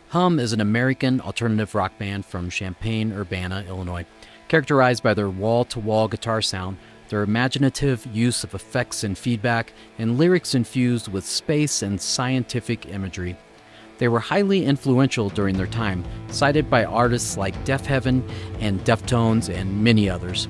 Hum is an American alternative rock band from Champaign-Urbana, Illinois, characterized by their wall-to-wall guitar sound, their imaginative use of effects and feedback, and lyrics infused with space and scientific imagery. They were highly influential during their time, cited by artists like Def Heaven and Deftones and many others.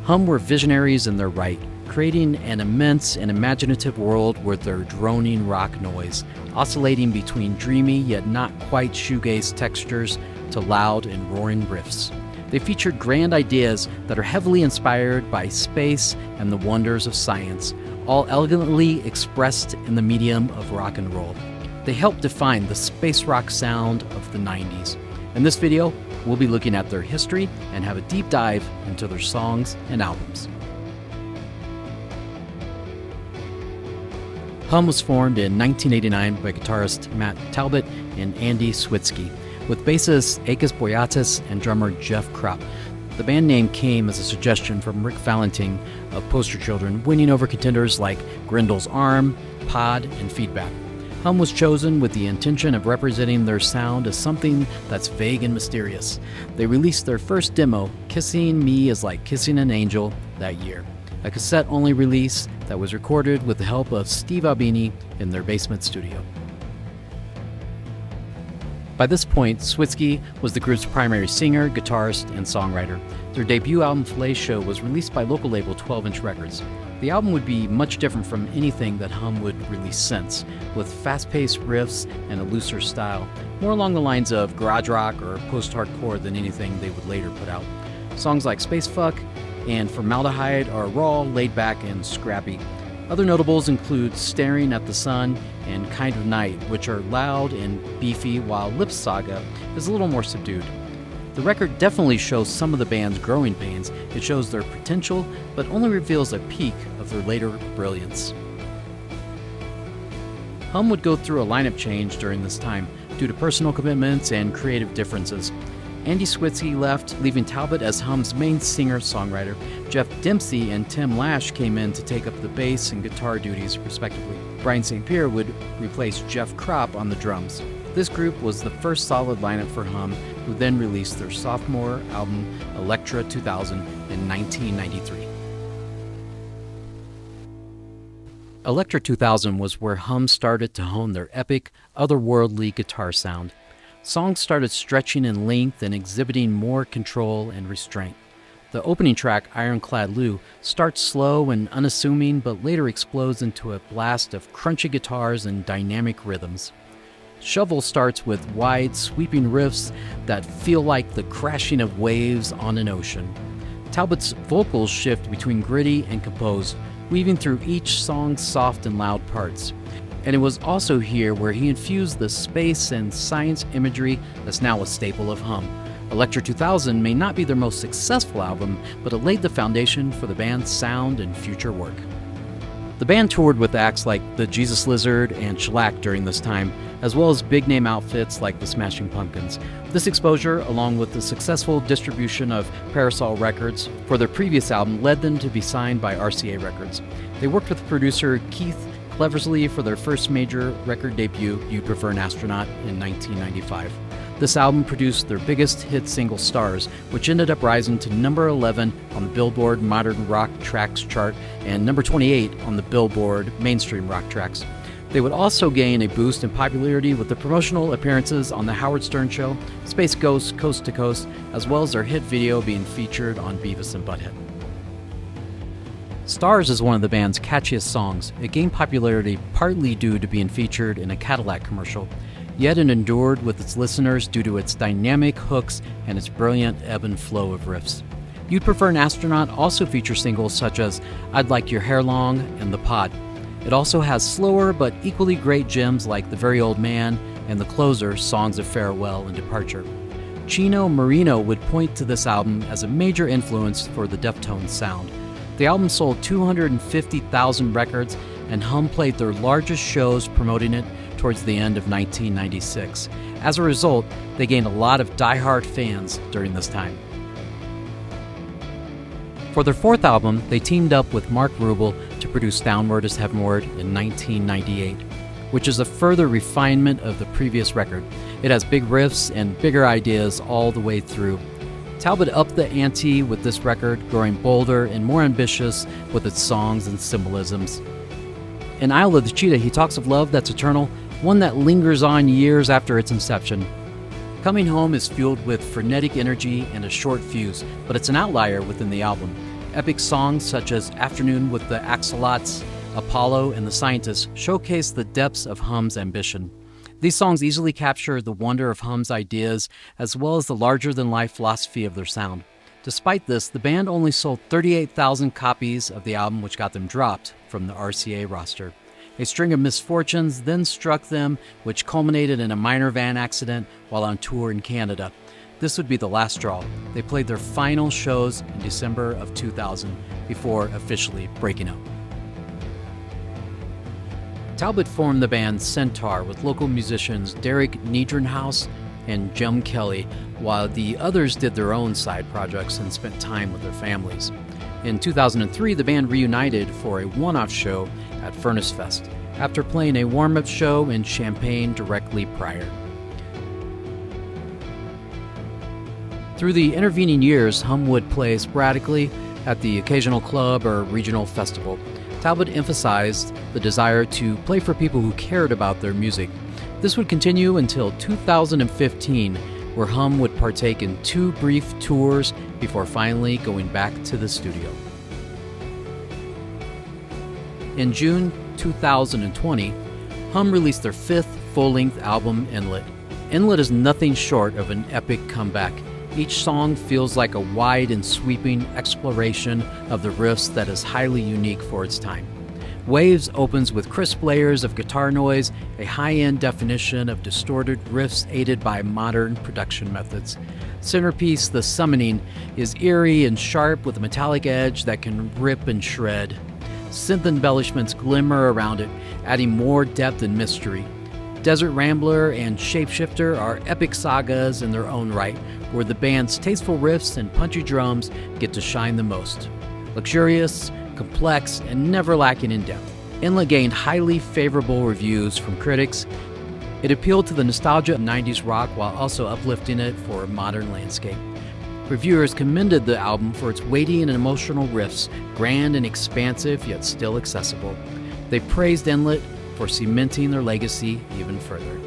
Hum were visionaries in their right, creating an immense and imaginative world with their droning rock noise, oscillating between dreamy yet not quite shoegaze textures to loud and roaring riffs. They featured grand ideas that are heavily inspired by space and the wonders of science, all elegantly expressed in the medium of rock and roll. They helped define the space rock sound of the 90s. In this video, we'll be looking at their history and have a deep dive into their songs and albums. Hum was formed in 1989 by guitarist Matt Talbot and Andy Switzky, with bassist Akis Boyatis and drummer Jeff Kropp. The band name came as a suggestion from Rick Valentin of Poster Children, winning over contenders like Grendel's Arm, Pod, and Feedback. Hum was chosen with the intention of representing their sound as something that's vague and mysterious. They released their first demo, Kissing Me Is Like Kissing an Angel, that year, a cassette-only release that was recorded with the help of Steve Albini in their basement studio. By this point, Switzky was the group's primary singer, guitarist, and songwriter. Their debut album, Fellatio, was released by local label 12-Inch Records. The album would be much different from anything that Hum would release since, with fast-paced riffs and a looser style, more along the lines of garage rock or post-hardcore than anything they would later put out. Songs like Spacefuck and Formaldehyde are raw, laid-back, and scrappy. Other notables include Staring at the Sun and Kind of Night, which are loud and beefy, while Lips Saga is a little more subdued. The record definitely shows some of the band's growing pains. It shows their potential, but only reveals a peak of their later brilliance. Hum would go through a lineup change during this time, due to personal commitments and creative differences. Andy Switzky left, leaving Talbot as Hum's main singer-songwriter. Jeff Dempsey and Tim Lash came in to take up the bass and guitar duties, respectively. Brian St. Pierre would replace Jeff Kropp on the drums. This group was the first solid lineup for Hum, who then released their sophomore album, Elektra 2000, in 1993. Elektra 2000 was where Hum started to hone their epic, otherworldly guitar sound. Songs started stretching in length and exhibiting more control and restraint. The opening track, Ironclad Lou, starts slow and unassuming, but later explodes into a blast of crunchy guitars and dynamic rhythms. Shovel starts with wide, sweeping riffs that feel like the crashing of waves on an ocean. Talbot's vocals shift between gritty and composed, weaving through each song's soft and loud parts. And it was also here where he infused the space and science imagery that's now a staple of Hum. Elektra 2000 may not be their most successful album, but it laid the foundation for the band's sound and future work. The band toured with acts like the Jesus Lizard and Shellac during this time, as well as big-name outfits like the Smashing Pumpkins. This exposure, along with the successful distribution of Parasol Records for their previous album, led them to be signed by RCA Records. They worked with producer Keith Cleversley for their first major record debut, You'd Prefer an Astronaut, in 1995. This album produced their biggest hit single, Stars, which ended up rising to number 11 on the Billboard Modern Rock Tracks chart and number 28 on the Billboard Mainstream Rock Tracks. They would also gain a boost in popularity with the promotional appearances on The Howard Stern Show, Space Ghost Coast to Coast, as well as their hit video being featured on Beavis and Butthead. Stars is one of the band's catchiest songs. It gained popularity partly due to being featured in a Cadillac commercial, yet it endured with its listeners due to its dynamic hooks and its brilliant ebb and flow of riffs. You'd Prefer an Astronaut also features singles such as I'd Like Your Hair Long and The Pod. It also has slower but equally great gems like The Very Old Man and the closer, Songs of Farewell and Departure. Chino Marino would point to this album as a major influence for the Deftones sound. The album sold 250,000 records, and Hum played their largest shows promoting it towards the end of 1996. As a result, they gained a lot of die-hard fans during this time. For their fourth album, they teamed up with Mark Rubel to produce Downward is Heavenward in 1998, which is a further refinement of the previous record. It has big riffs and bigger ideas all the way through. Talbot upped the ante with this record, growing bolder and more ambitious with its songs and symbolisms. In Isle of the Cheetah, he talks of love that's eternal, one that lingers on years after its inception. Coming Home is fueled with frenetic energy and a short fuse, but it's an outlier within the album. Epic songs such as Afternoon with the Axolots, Apollo, and the Scientists showcase the depths of Hum's ambition. These songs easily capture the wonder of Hum's ideas as well as the larger-than-life philosophy of their sound. Despite this, the band only sold 38,000 copies of the album, which got them dropped from the RCA roster. A string of misfortunes then struck them, which culminated in a minor van accident while on tour in Canada. This would be the last straw. They played their final shows in December of 2000 before officially breaking up. Talbot formed the band Centaur with local musicians Derek Niedrenhaus and Jem Kelly, while the others did their own side projects and spent time with their families. In 2003, the band reunited for a one-off show at Furnace Fest, after playing a warm-up show in Champaign directly prior. Through the intervening years, Hum would play sporadically at the occasional club or regional festival. Talbot emphasized the desire to play for people who cared about their music. This would continue until 2015, where Hum would partake in 2 brief tours before finally going back to the studio. In June 2020, Hum released their 5th full-length album, Inlet. Inlet is nothing short of an epic comeback. Each song feels like a wide and sweeping exploration of the riffs that is highly unique for its time. Waves opens with crisp layers of guitar noise, a high-end definition of distorted riffs aided by modern production methods. Centerpiece, The Summoning, is eerie and sharp with a metallic edge that can rip and shred. Synth embellishments glimmer around it, adding more depth and mystery. Desert Rambler and Shapeshifter are epic sagas in their own right, where the band's tasteful riffs and punchy drums get to shine the most. Luxurious, complex, and never lacking in depth, Inlet gained highly favorable reviews from critics. It appealed to the nostalgia of 90s rock while also uplifting it for a modern landscape. Reviewers commended the album for its weighty and emotional riffs, grand and expansive yet still accessible. They praised Inlet for cementing their legacy even further.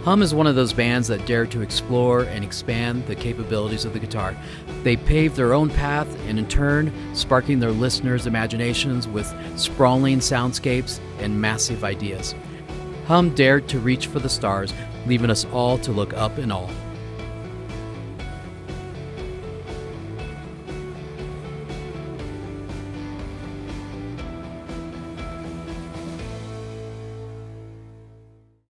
Hum is one of those bands that dare to explore and expand the capabilities of the guitar. They paved their own path and in turn sparking their listeners' imaginations with sprawling soundscapes and massive ideas. Hum dared to reach for the stars, leaving us all to look up in awe.